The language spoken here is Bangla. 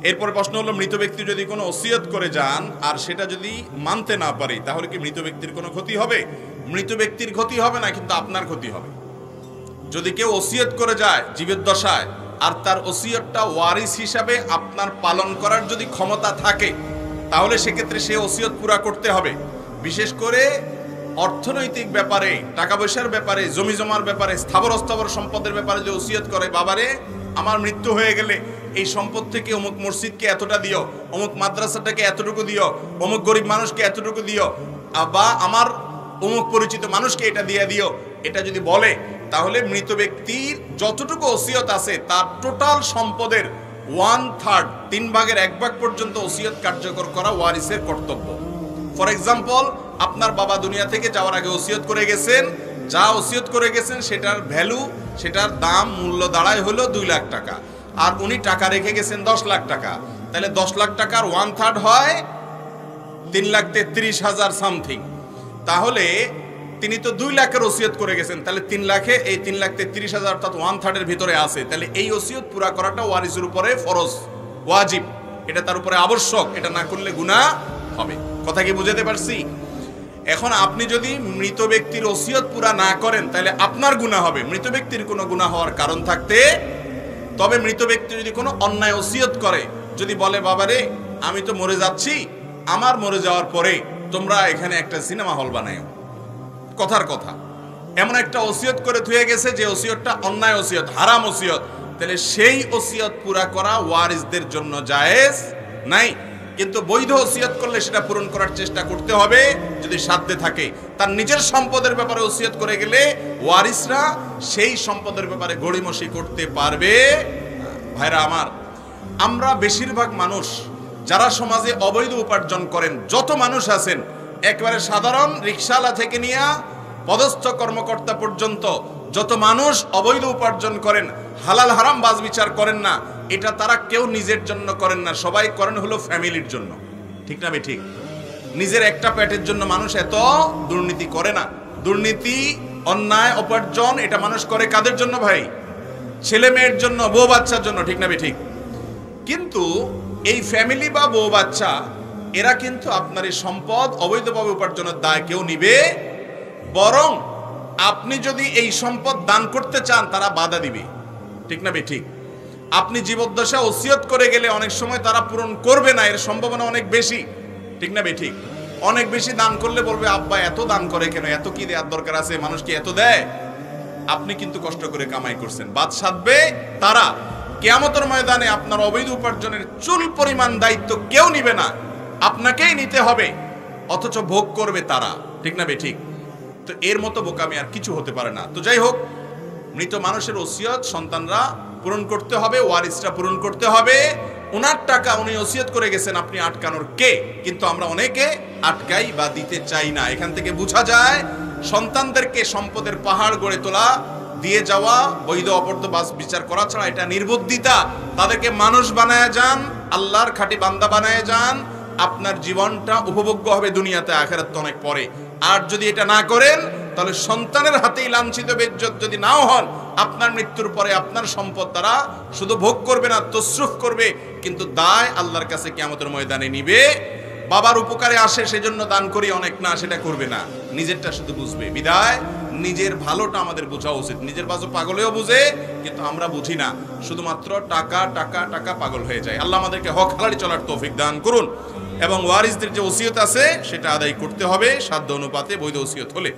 এরপর প্রশ্ন হলো, মৃত ব্যক্তি যদি কোনো ওসিয়ত করে যান আর সেটা যদি মানতে না পারে, তাহলে কি মৃত ব্যক্তির কোনো ক্ষতি হবে? মৃত ব্যক্তির ক্ষতি হবে না, কিন্তু আপনার ক্ষতি হবে। যদি কেউ ওসিয়ত করে যায় জীবদ্দশায়, আর তার ওসিয়তটা ওয়ারিস হিসাবে আপনার পালন করার যদি ক্ষমতা থাকে, তাহলে সেক্ষেত্রে সে ওসিয়ত পুরা করতে হবে। বিশেষ করে অর্থনৈতিক ব্যাপারে, টাকা পয়সার ব্যাপারে, জমি জমার ব্যাপারে, স্থাবর অস্থাবর সম্পদের ব্যাপারে যে ওসিয়ত করে, বাবারে আমার মৃত্যু হয়ে গেলে এই সম্পদ থেকে অমুক মসজিদকে এতটা দিও, অমুক মাদ্রাসাটাকে এতটুকু দিও, অমুক গরিব মানুষকে এতটুকু দিও, বা আমার অমুক পরিচিত মানুষকে এটা দিয়ে দিও, এটা যদি বলে, তাহলে মৃত ব্যক্তির যতটুকু ওসিয়ত আছে তার টোটাল সম্পদের 1/3, 3/1 পর্যন্ত ওসিয়ত কার্যকর করা ওয়ারিসের কর্তব্য। ফর এক্সাম্পল, আপনার বাবা দুনিয়া থেকে যাওয়ার আগে ওসিয়ত করে গেছেন, যা ওসিয়ত করে গেছেন সেটার ভ্যালু, সেটার দাম, মূল্য দাঁড়ায় হলো 2 লাখ টাকা, আর উনি টাকা রেখে গেছেন 10 লাখ টাকা। তাহলে 10 লাখ টাকার 1/3 হয় 3,33,000 সামথিং। তাহলে তিনি তো 2 লাখের ওসিয়ত করে গেছেন, তাহলে 3 লাখে এই 3,33,000 অর্থাৎ 1/3 এর ভিতরে আছে। তাহলে এই ওসিয়ত পুরা করাটা ওয়ারিসের উপরে ফরজ, ওয়াজিব, এটা তার উপরে আবশ্যক, এটা না করলে গুনাহ হবে। কথা কি বুঝাতে পারছি? এখন আপনি যদি মৃত ব্যক্তির ওসিয়ত পুরা না করেন, তাহলে আপনার গুনাহ হবে, মৃত ব্যক্তির কোনো গুনাহ হওয়ার কারণ থাকতে। তবে মৃত ব্যক্তি যদি কোনো অন্যায় ওসিয়ত করে, যদি বলে, বাবারে আমি তো মরে যাচ্ছি, আমার মরে যাওয়ার পরে তোমরা এখানে একটা সিনেমা হল বানাও, কথার কথা, এমন একটা ওসিয়ত করে থুয়ে গেছে যে ওসিয়তটা অন্যায় ওসিয়ত, হারাম ওসিয়ত, তাহলে সেই ওসিয়ত পুরা করা ওয়ারিসদের জন্য জায়েজ নাই। কিন্তু বৈধ ওসিয়ত করলে সেটা পূরণ করার চেষ্টা করতে হবে যদি সাধ্যে থাকে। তার নিজের সম্পদের ব্যাপারে ওসিয়ত করে গেলে ওয়ারিসরা সেই সম্পদের ব্যাপারে গড়িমসি করতে পারবে। ভাইরা আমার, আমরা বেশিরভাগ মানুষ যারা সমাজে অবৈধ উপার্জন করেন, যত মানুষ আছেন, একেবারে সাধারণ রিকশাওয়ালা থেকে নিয়ে পদস্থ কর্মকর্তা পর্যন্ত যত মানুষ অবৈধ উপার্জন করেন, হালাল হারাম বাজ বিচার করেন না, এটা তারা কেউ নিজের জন্য করেন না, সবাই করেন হলো ফ্যামিলির জন্য। ঠিক না ঠিক? নিজের একটা পেটের জন্য মানুষ এত দুর্নীতি করে না। দুর্নীতি, অন্যায়, উপার্জন এটা মানুষ করে কাদের জন্য ভাই? ছেলে মেয়ের জন্য, বউ বাচ্চার জন্য। ঠিক না ঠিক? কিন্তু এই ফ্যামিলি বা বউ বাচ্চা এরা কিন্তু আপনার এই সম্পদ অবৈধভাবে উপার্জনের দায় কেউ নিবে, বরং আপনি যদি এই সম্পদ দান করতে চান তারা বাধা দিবে। ঠিক না ঠিক? আপনি জীবদ্দশা ওসিয়ত করে গেলে অনেক সময় তারা পূরণ করবে না, এর সম্ভাবনা অনেক বেশি। ঠিক না ঠিক? অনেক বেশি দান করলে বলবে, আব্বা এত দান করে কেন, এত কি দেওয়ার দরকার আছে, মানুষ কি এত দেয়? আপনি কিন্তু কষ্ট করে কামাই করছেন, বাদ সাধবে তারা। কিয়ামতের ময়দানে আপনার অবৈধ উপার্জনের চুল পরিমাণ দায়িত্ব কেউ নিবে না, আপনাকেই নিতে হবে, অথচ ভোগ করবে তারা। ঠিক না ঠিক? তো এর মতো বোকামি আর কিছু হতে পারে না। তো যাই হোক, মৃত মানুষের ওসিয়ত সন্তানরা পূরণ করতে হবে, ওয়ারিসরা পূরণ করতে হবে। ওনার টাকা উনি ওসিয়ত করে গেছেন, আপনি আটকানোর কে? কিন্তু আমরা অনেকে আটকাই বা দিতে চাই না। এখান থেকে বোঝা যায় সন্তানদেরকে সম্পদের পাহাড় গড়ে তোলা, দিয়ে যাওয়া, বৈধ অবৈধ বাস বিচার করা ছাড়া এটা নির্বুদ্ধিতা। তাদেরকে মানুষ বানায় যান, আল্লাহর খাঁটি বান্দা বানায় যান, আপনার জীবনটা উপভোগ্য হবে দুনিয়াতে, আখিরাত তো অনেক পরে। আর যদি এটা না করেন, তাহলে সন্তানের হাতেই লাঞ্ছিত বেইজ্জত যদি নাও হন, আপনার মৃত্যুর পরে আপনার সম্পদ তারা শুধু ভোগ করবে না, তসরুফ করবে, কিন্তু দায় আল্লাহর কাছে কিয়ামতের ময়দানে নিবে। বাবার উপকারে আসে সেজন্য দান করি অনেক, না সেটা করবে না, নিজেরটা শুধু বুঝবে। বিদায় নিজের ভালোটা আমাদের বোঝা উচিত। নিজের বাজু পাগলেও বুঝে, কিন্তু আমরা বুঝি না, শুধুমাত্র টাকা টাকা টাকা পাগল হয়ে যায়। আল্লাহ আমাদেরকে হক হালালি চলার তৌফিক দান করুন, এবং ওয়ারিসদের যে ওসিয়ত আছে সেটা আদায় করতে হবে সাধ্য অনুপাতে, বৈধ ওসিয়ত হলে।